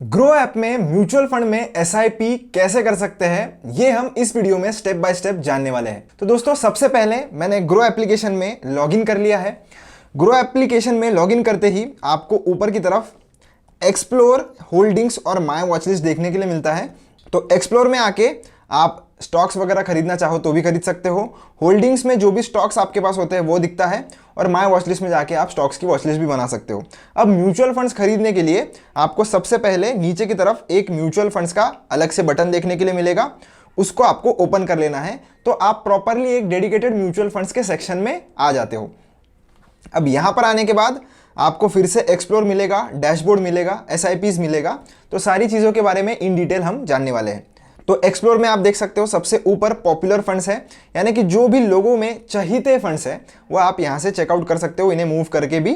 Grow app में mutual fund में SIP कैसे कर सकते हैं ये हम इस वीडियो में स्टेप बाय स्टेप जानने वाले हैं। तो दोस्तों सबसे पहले मैंने ग्रो एप्लीकेशन में लॉगिन कर लिया है। ग्रो एप्लीकेशन में लॉगिन करते ही आपको ऊपर की तरफ एक्सप्लोर होल्डिंग्स और माय वॉचलिस्ट देखने के लिए मिलता है। तो एक्सप्लोर में आके आप स्टॉक्स वगैरह खरीदना चाहो तो भी खरीद सकते हो। होल्डिंग्स में जो भी स्टॉक्स आपके पास होते हैं वो दिखता है और माय वॉचलिस्ट में जाके आप स्टॉक्स की वॉचलिस्ट भी बना सकते हो। अब म्यूचुअल फंड्स खरीदने के लिए आपको सबसे पहले नीचे की तरफ एक म्यूचुअल फंड्स का अलग से बटन देखने के लिए मिलेगा, उसको आपको ओपन कर लेना है। तो आप प्रॉपरली एक डेडिकेटेड म्यूचुअल फंड्स के सेक्शन में आ जाते हो। अब यहाँ पर आने के बाद आपको फिर से एक्सप्लोर मिलेगा, डैशबोर्ड मिलेगा, एसआईपीज मिलेगा। तो सारी चीज़ों के बारे में इन डिटेल हम जानने वाले हैं। तो एक्सप्लोर में आप देख सकते हो सबसे ऊपर पॉपुलर फंड्स है, यानी कि जो भी लोगों में चहीते फंड्स है वो आप यहाँ से चेकआउट कर सकते हो, इन्हें मूव करके भी।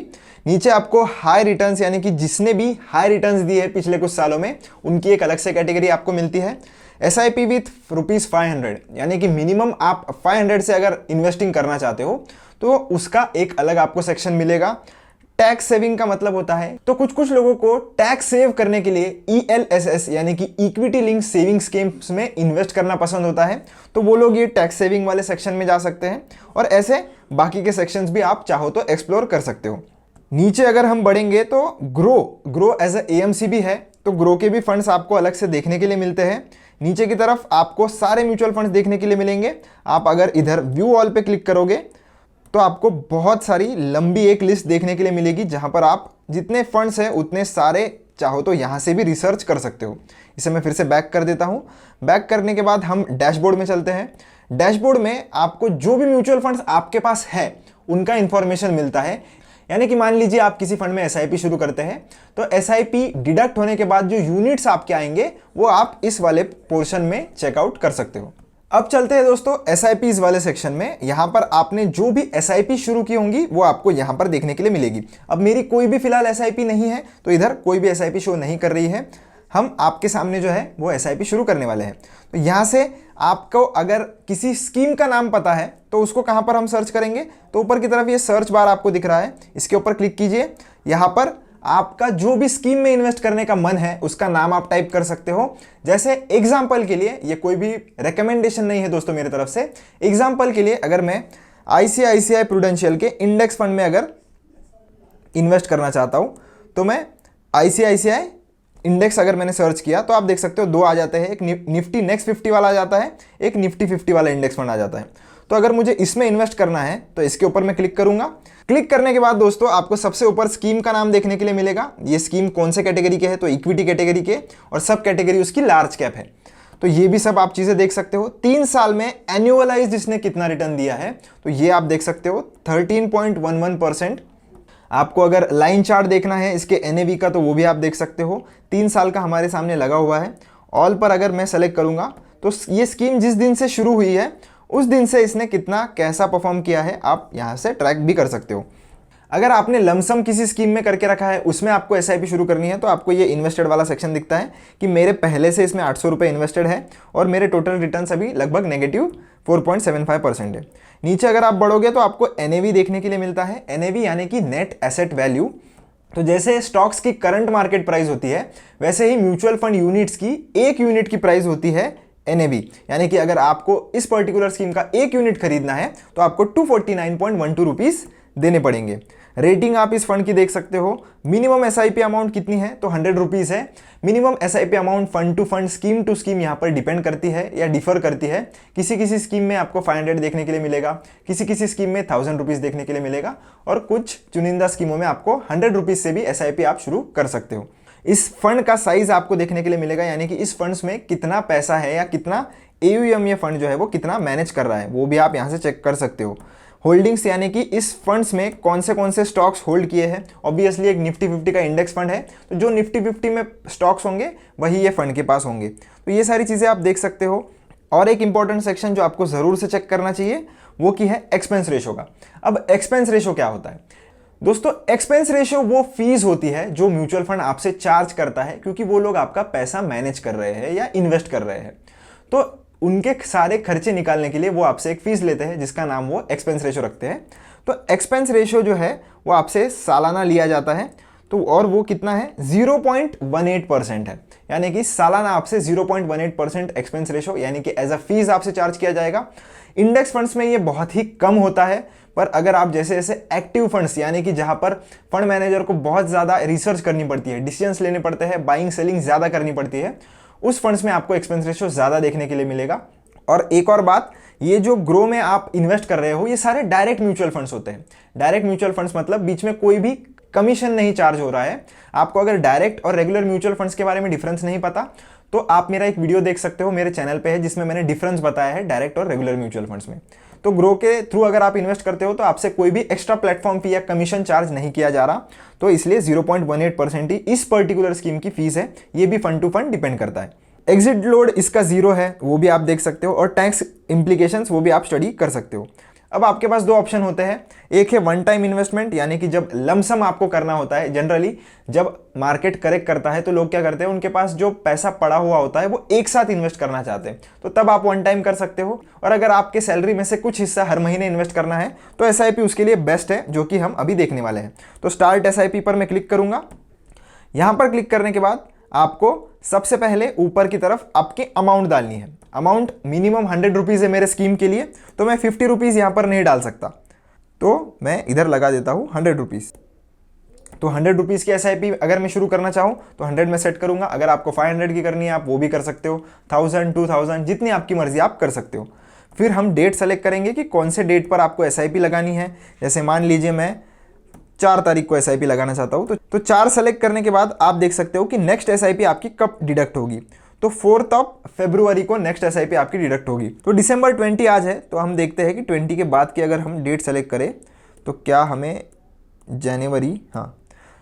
नीचे आपको हाई रिटर्न्स, यानी कि जिसने भी हाई रिटर्न्स दिए हैं पिछले कुछ सालों में, उनकी एक अलग से कैटेगरी आपको मिलती है। एसआईपी विथ ₹500, यानी कि मिनिमम आप 500 से अगर इन्वेस्टिंग करना चाहते हो तो उसका एक अलग आपको सेक्शन मिलेगा। टैक्स सेविंग का मतलब होता है, तो कुछ लोगों को टैक्स सेव करने के लिए ELSS यानी कि इक्विटी लिंक सेविंग स्कीम्स में इन्वेस्ट करना पसंद होता है, तो वो लोग ये टैक्स सेविंग वाले सेक्शन में जा सकते हैं। और ऐसे बाकी के सेक्शंस भी आप चाहो तो एक्सप्लोर कर सकते हो। नीचे अगर हम बढ़ेंगे तो ग्रो एज ए AMC भी है, तो ग्रो के भी फंड्स आपको अलग से देखने के लिए मिलते हैं। नीचे की तरफ आपको सारे म्यूचुअल फंड्स देखने के लिए मिलेंगे। आप अगर इधर व्यू ऑल पे क्लिक करोगे तो आपको बहुत सारी लंबी एक लिस्ट देखने के लिए मिलेगी, जहां पर आप जितने फंड्स हैं उतने सारे चाहो तो यहां से भी रिसर्च कर सकते हो। इसे मैं फिर से बैक कर देता हूं। बैक करने के बाद हम डैशबोर्ड में चलते हैं। डैशबोर्ड में आपको जो भी म्यूचुअल फंड्स आपके पास है उनका इंफॉर्मेशन मिलता है। यानी कि मान लीजिए आप किसी फंड में एसआईपी शुरू करते हैं, तो एसआईपी डिडक्ट होने के बाद जो यूनिट्स आपके आएंगे वो आप इस वाले पोर्शन में चेकआउट कर सकते हो। अब चलते हैं दोस्तों एसआईपीज वाले सेक्शन में। यहां पर आपने जो भी एसआईपी शुरू की होंगी वो आपको यहां पर देखने के लिए मिलेगी। अब मेरी कोई भी फिलहाल एसआईपी नहीं है, तो इधर कोई भी एसआईपी शो नहीं कर रही है। हम आपके सामने जो है वो एसआईपी शुरू करने वाले हैं। तो यहां से आपको अगर किसी स्कीम का नाम पता है तो उसको कहां पर हम सर्च करेंगे, तो ऊपर की तरफ ये सर्च बार आपको दिख रहा है, इसके ऊपर क्लिक कीजिए। यहां पर आपका जो भी स्कीम में इन्वेस्ट करने का मन है उसका नाम आप टाइप कर सकते हो। जैसे एग्जांपल के लिए, ये कोई भी रिकमेंडेशन नहीं है दोस्तों मेरे तरफ से, एग्जांपल के लिए अगर मैं ICICI प्रूडेंशियल के इंडेक्स फंड में अगर इन्वेस्ट करना चाहता हूं, तो मैं ICICI इंडेक्स अगर मैंने सर्च किया तो आप देख सकते हो दो आ जाते हैं, एक निफ्टी नेक्स्ट 50 वाला आ जाता है, एक निफ्टी 50 वाला इंडेक्स फंड आ जाता है। तो अगर मुझे इसमें इन्वेस्ट करना है तो इसके ऊपर मैं क्लिक करूंगा। क्लिक करने के बाद दोस्तों आपको सबसे ऊपर स्कीम का नाम देखने के लिए मिलेगा। ये स्कीम कौन से कैटेगरी के है, तो इक्विटी कैटेगरी के, और सब कैटेगरी उसकी लार्ज कैप है। तो ये भी सब आप चीजें देख सकते हो। 3 साल में एनुअलाइज्ड इसने कितना रिटर्न दिया है, तो ये आप देख सकते हो 13.11%। आपको अगर लाइन चार्ट देखना है इसके NAV का तो वो भी आप देख सकते हो। 3 साल का हमारे सामने लगा हुआ है। ऑल पर अगर मैं सेलेक्ट करूंगा तो ये स्कीम जिस दिन से शुरू हुई है उस दिन से इसने कितना कैसा परफॉर्म किया है आप यहां से ट्रैक भी कर सकते हो। अगर आपने लमसम किसी स्कीम में करके रखा है, उसमें आपको एसआईपी शुरू करनी है, तो आपको ये इन्वेस्टेड वाला सेक्शन दिखता है कि मेरे पहले से इसमें 800 रुपये इन्वेस्टेड है और मेरे टोटल रिटर्न अभी लगभग -4.75% है। नीचे अगर आप बढ़ोगे तो आपको NAV देखने के लिए मिलता है। NAV यानी कि नेट एसेट वैल्यू। तो जैसे स्टॉक्स की करंट मार्केट प्राइस होती है, वैसे ही म्यूचुअल फंड यूनिट्स की एक यूनिट की प्राइस होती है NAV। यानी कि अगर आपको इस पर्टिकुलर स्कीम का एक यूनिट खरीदना है तो आपको 249.12 रुपीस देने पड़ेंगे। रेटिंग आप इस फंड की देख सकते हो। मिनिमम एसआईपी अमाउंट कितनी है, तो 100 रुपीज है। Minimum SIP amount fund to fund, scheme to scheme यहाँ पर डिपेंड करती है या डिफर करती है। किसी स्कीम में आपको 500 देखने के लिए मिलेगा, किसी स्कीम में 1000 रुपीज देखने के लिए मिलेगा, और कुछ चुनिंदा स्कीमों में आपको 100 रुपीज से भी एसआईपी आप शुरू कर सकते हो। इस फंड का साइज आपको देखने के लिए मिलेगा, यानी कि इस फंड्स में कितना पैसा है या कितना AUM ये फंड जो है वो कितना मैनेज कर रहा है, वो भी आप यहाँ से चेक कर सकते हो। होल्डिंग्स यानी कि इस फंड्स में कौन से स्टॉक्स होल्ड किए हैं। ऑब्वियसली एक निफ्टी 50 का इंडेक्स फंड है, तो जो निफ्टी 50 में स्टॉक्स होंगे वही ये फंड के पास होंगे। तो ये सारी चीज़ें आप देख सकते हो। और एक इंपॉर्टेंट सेक्शन जो आपको ज़रूर से चेक करना चाहिए वो की है एक्सपेंस रेशो का। अब एक्सपेंस रेशो क्या होता है दोस्तों? एक्सपेंस रेशियो वो फीस होती है जो म्यूचुअल फंड आपसे चार्ज करता है, क्योंकि वो लोग आपका पैसा मैनेज कर रहे हैं या इन्वेस्ट कर रहे हैं। तो उनके सारे खर्चे निकालने के लिए वो आपसे एक फीस लेते हैं, जिसका नाम वो एक्सपेंस रेशियो रखते हैं। तो एक्सपेंस रेशियो जो है वो आपसे सालाना लिया जाता है। तो और वो कितना है 0.18% है, यानी कि सालाना आपसे 0.18% एक्सपेंस रेशो यानी कि एज अ फीस आपसे चार्ज किया जाएगा। इंडेक्स फंड्स में ये बहुत ही कम होता है, पर अगर आप जैसे जैसे एक्टिव फंड्स यानी कि जहां पर फंड मैनेजर को बहुत ज़्यादा रिसर्च करनी पड़ती है, डिसीजंस लेने पड़ते हैं, बाइंग सेलिंग ज़्यादा करनी पड़ती है, उस फंड्स में आपको एक्सपेंस रेशो ज़्यादा देखने के लिए मिलेगा। और एक और बात, ये जो ग्रो में आप इन्वेस्ट कर रहे हो ये सारे डायरेक्ट म्यूचुअल फंड्स होते हैं। डायरेक्ट म्यूचुअल फंड्स मतलब बीच में कोई भी कमीशन नहीं चार्ज हो रहा है। आपको अगर डायरेक्ट और रेगुलर म्यूचुअल फंड्स के बारे में डिफरेंस नहीं पता तो आप मेरा एक वीडियो देख सकते हो, मेरे चैनल पे है, जिसमें मैंने डिफरेंस बताया है डायरेक्ट और रेगुलर म्यूचुअल फंड्स में। तो ग्रो के थ्रू अगर आप इन्वेस्ट करते हो तो आपसे कोई भी एक्स्ट्रा प्लेटफॉर्म फी या कमीशन चार्ज नहीं किया जा रहा, तो इसलिए 0.18% ही इस पर्टिकुलर स्कीम की फीस है। ये भी फंड टू फंड डिपेंड करता है। एग्जिट लोड इसका 0 है, वो भी आप देख सकते हो, और टैक्स इंप्लीकेशंस वो भी आप स्टडी कर सकते हो। अब आपके पास दो ऑप्शन होते हैं, एक है वन टाइम इन्वेस्टमेंट, यानी कि जब लमसम आपको करना होता है। जनरली जब मार्केट करेक्ट करता है तो लोग क्या करते हैं, उनके पास जो पैसा पड़ा हुआ होता है वो एक साथ इन्वेस्ट करना चाहते हैं, तो तब आप वन टाइम कर सकते हो। और अगर आपके सैलरी में से कुछ हिस्सा हर महीने इन्वेस्ट करना है तो SIP उसके लिए बेस्ट है, जो कि हम अभी देखने वाले हैं। तो स्टार्ट SIP पर मैं क्लिक करूंगा। यहां पर क्लिक करने के बाद आपको सबसे पहले ऊपर की तरफ आपकी अमाउंट डालनी है। अमाउंट मिनिमम 100 रुपीज़ है मेरे स्कीम के लिए, तो मैं 50 रुपीज़ यहाँ पर नहीं डाल सकता, तो मैं इधर लगा देता हूँ 100 रुपीज़। तो 100 रुपीज़ की SIP अगर मैं शुरू करना चाहूँ तो 100 में सेट करूँगा। अगर आपको 500 की करनी है आप वो भी कर सकते हो, 1000, 2000, जितनी आपकी मर्जी आप कर सकते हो। फिर हम डेट सेलेक्ट करेंगे कि कौन से डेट पर आपको SIP लगानी है। जैसे मान लीजिए मैं 4 तारीख को SIP लगाना चाहता हूँ, तो 4 सेलेक्ट करने के बाद आप देख सकते हो कि नेक्स्ट SIP आपकी कब डिडक्ट होगी। तो 4 फरवरी को नेक्स्ट SIP आपकी डिडक्ट होगी। तो दिसंबर 20 आज है, तो हम देखते हैं कि 20 के बाद की अगर हम डेट सेलेक्ट करें तो क्या हमें जनवरी, हाँ,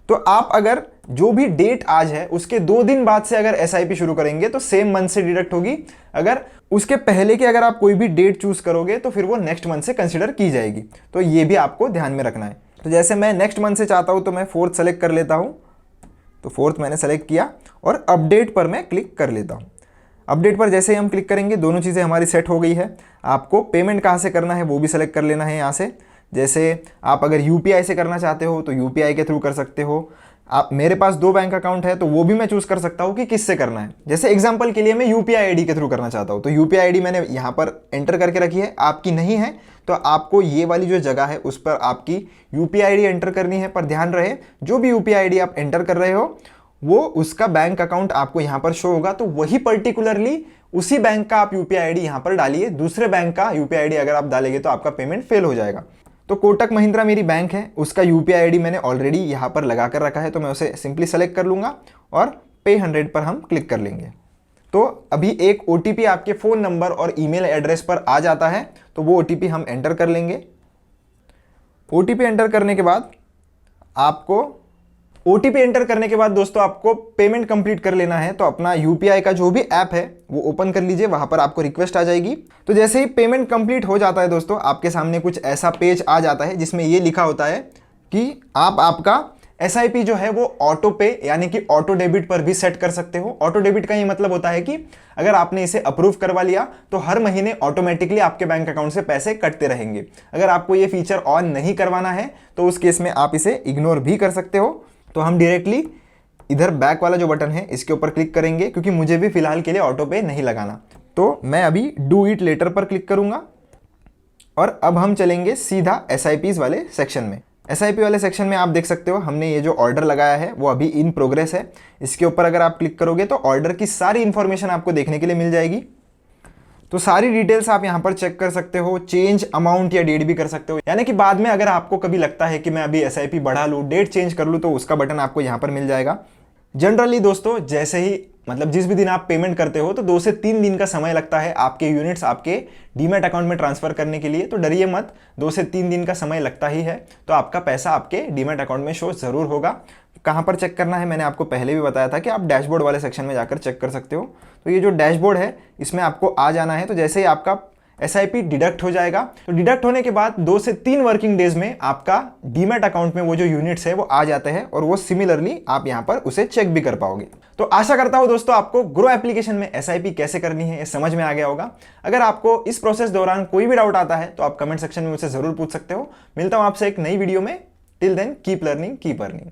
तो आप अगर जो भी डेट आज है उसके 2 दिन बाद से अगर SIP शुरू करेंगे तो सेम मंथ से डिडक्ट होगी। अगर उसके पहले की अगर आप कोई भी डेट चूज करोगे तो फिर वो नेक्स्ट मंथ से कंसिडर की जाएगी। तो ये भी आपको ध्यान में रखना है। तो जैसे मैं नेक्स्ट मंथ से चाहता हूं तो मैं 4th सेलेक्ट कर लेता हूं, तो 4th मैंने सेलेक्ट किया और अपडेट पर मैं क्लिक कर लेता हूं। अपडेट पर जैसे ही हम क्लिक करेंगे दोनों चीज़ें हमारी सेट हो गई है। आपको पेमेंट कहाँ से करना है वो भी सेलेक्ट कर लेना है यहाँ से। जैसे आप अगर UPI से करना चाहते हो तो UPI के थ्रू कर सकते हो। आप, मेरे पास 2 बैंक अकाउंट है तो वो भी मैं चूज कर सकता हूँ कि किससे करना है। जैसे एग्जांपल के लिए मैं UPI ID के थ्रू करना चाहता हूँ, तो UPI ID मैंने यहाँ पर एंटर करके रखी है। आपकी नहीं है तो आपको ये वाली जो जगह है उस पर आपकी UPI ID एंटर करनी है। पर ध्यान रहे जो भी UPI ID आप एंटर कर रहे हो वो उसका बैंक अकाउंट आपको यहाँ पर शो होगा, तो वही पर्टिकुलरली उसी बैंक का आप UPI ID यहाँ पर डालिए। दूसरे बैंक का UPI ID अगर आप डालेंगे तो आपका पेमेंट फेल हो जाएगा। तो कोटक महिंद्रा मेरी बैंक है, उसका UPI ID मैंने ऑलरेडी यहाँ पर लगा कर रखा है, तो मैं उसे सिंपली सेलेक्ट कर लूँगा और पे 100 पर हम क्लिक कर लेंगे। तो अभी एक OTP आपके फ़ोन नंबर और ईमेल एड्रेस पर आ जाता है, तो वो OTP हम एंटर कर लेंगे। OTP एंटर करने के बाद दोस्तों आपको पेमेंट कंप्लीट कर लेना है। तो अपना UPI का जो भी ऐप है वो ओपन कर लीजिए, वहां पर आपको रिक्वेस्ट आ जाएगी। तो जैसे ही पेमेंट कंप्लीट हो जाता है दोस्तों आपके सामने कुछ ऐसा पेज आ जाता है जिसमें ये लिखा होता है कि आपका SIP जो है वो ऑटो पे यानी कि ऑटो डेबिट पर भी सेट कर सकते हो। ऑटो डेबिट का ये मतलब होता है कि अगर आपने इसे अप्रूव करवा लिया तो हर महीने ऑटोमेटिकली आपके बैंक अकाउंट से पैसे कटते रहेंगे। अगर आपको ये फीचर ऑन नहीं करवाना है तो उस केस में आप इसे इग्नोर भी कर सकते हो। तो हम डायरेक्टली इधर बैक वाला जो बटन है इसके ऊपर क्लिक करेंगे, क्योंकि मुझे भी फिलहाल के लिए ऑटो पे नहीं लगाना। तो मैं अभी डू इट लेटर पर क्लिक करूंगा और अब हम चलेंगे सीधा SIPs वाले सेक्शन में। SIP वाले सेक्शन में आप देख सकते हो हमने ये जो ऑर्डर लगाया है वो अभी इन प्रोग्रेस है। इसके ऊपर अगर आप क्लिक करोगे तो ऑर्डर की सारी इंफॉर्मेशन आपको देखने के लिए मिल जाएगी। तो सारी डिटेल्स आप यहाँ पर चेक कर सकते हो, चेंज अमाउंट या डेट भी कर सकते हो। यानी कि बाद में अगर आपको कभी लगता है कि मैं अभी SIP बढ़ा लूँ, डेट चेंज कर लूँ, तो उसका बटन आपको यहाँ पर मिल जाएगा। जनरली दोस्तों जैसे ही जिस भी दिन आप पेमेंट करते हो तो 2 से 3 दिन का समय लगता है आपके यूनिट्स आपके डीमैट अकाउंट में ट्रांसफर करने के लिए। तो डरिए मत, 2 से 3 दिन का समय लगता ही है, तो आपका पैसा आपके डीमैट अकाउंट में शो जरूर होगा। कहाँ पर चेक करना है मैंने आपको पहले भी बताया था कि आप डैशबोर्ड वाले सेक्शन में जाकर चेक कर सकते हो। तो ये जो डैशबोर्ड है इसमें आपको आ जाना है। तो जैसे ही आपका SIP डिडक्ट हो जाएगा, तो डिडक्ट होने के बाद 2 से 3 वर्किंग डेज में आपका डीमैट अकाउंट में वो जो यूनिट्स है वो आ जाते हैं और वो सिमिलरली आप यहाँ पर उसे चेक भी कर पाओगे। तो आशा करता हूं दोस्तों आपको ग्रो एप्लीकेशन में SIP कैसे करनी है ये समझ में आ गया होगा। अगर आपको इस प्रोसेस दौरान कोई भी डाउट आता है तो आप कमेंट सेक्शन में मुझसे जरूर पूछ सकते हो। मिलता हूं आपसे एक नई वीडियो में। Till then keep learning, keep earning.